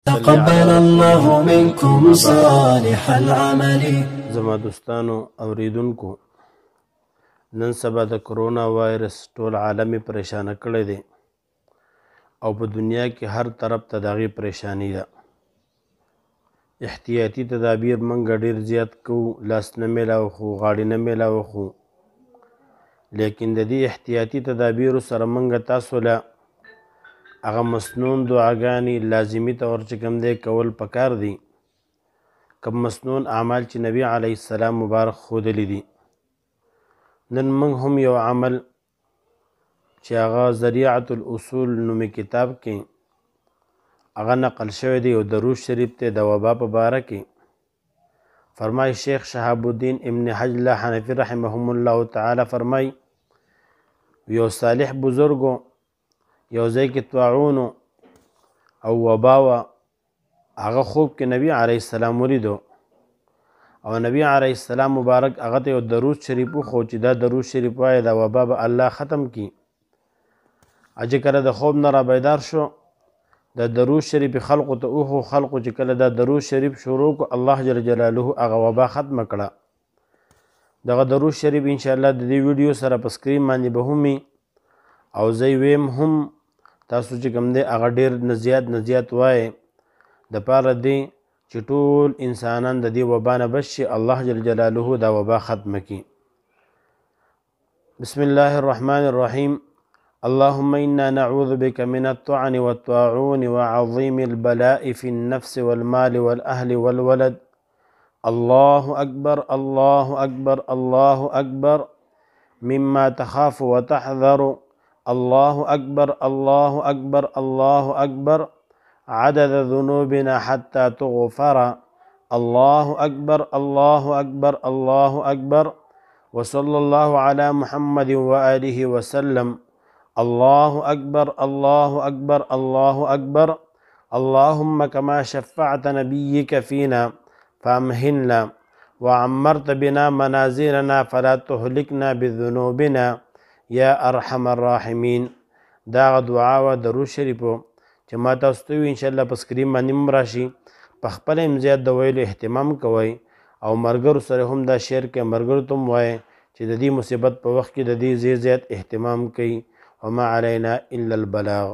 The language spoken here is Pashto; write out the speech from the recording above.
تقبل الله منكم صالح العمل. زما دوستانو اوریدونکو، نن سبا د کرونا وایرس ټول عالمي پریشانه کړی دی او په دنیا کې هر طرف ته دغه پریشانی ده. احتیاطي تدابیر منګه ډیر زیات کوو، لاس نه میلاو خو غاړې نه میلاو خو، لیکن د دې احتیاطي تدابیرو سره منګه تاسو له هغه مسنون دعاګانې لازمي طور چې کوم دی کول پکار دي، کوم مسنون اعمال چې نبی علیه السلام مبارک ښودلی دي. نن موږ هم یو عمل چې هغه ذریعة الاصول نومي کتاب کې هغه نقل شوی دی او درود شریف ته د وبا په باره کې فرمای شیخ شهاب الدین ابن حجر حنفی رحمهم الله تعالی فرمای یو صالح بزرگو یو ځای کې طاعون او وبا وه، هغه خوب کې نبی علیه السلام ولیدو او نبی علیه السلام مبارک هغه ته یو درود شریف وښود چې دا درود شریف وایه دا وبا به الله ختم کړي. چې کله د خوب نه را بیدار شو د درود شریف خلقو ته وښو، خلقو چې کله دا درود شریف شروع کو الله جل جلاله هغه وبا ختمه کړه. دغه درود شریف انشاءالله د دې ویډیو سره په سکرین باندې به هم او زه ویم هم تاسو چې کوم دی هغه ډېر نه زیات وایې د پاره دی چې ټول انسانان د دې وبا نه بچ شي، الله جل جلاله دا وبا ختمه کړي. بسم الله الرحمن الرحیم. اللهم إنا نعوذ بك من الطعن والطاعون وعظيم البلاء في النفس والمال والأهل والولد. الله أكبر الله أكبر الله أكبر مما تخاف وتحذر. الله أكبر الله أكبر الله أكبر عدد ذنوبنا حتى تغفر. الله أكبر الله أكبر الله أكبر وصلى الله على محمد وآله وسلم. الله أكبر الله أكبر الله أكبر. اللهم كما شفعت نبيك فينا فأمهلنا وعمرت بنا منازلنا فلا تهلكنا بذنوبنا یا ارحم الراحمین. دا دعا و درود شریفو چې ما تاسو ته ان شاء الله په سکرین باندې هم راشي، په خپل هم زیات د ویلو اهتمام کوئ او مرګرو سره هم دا شیر کې مرګرو ته هم وایي چې د دې مصیبت په وخت کې د دې زیات اهتمام کوي. وما علینا الا البلاغ.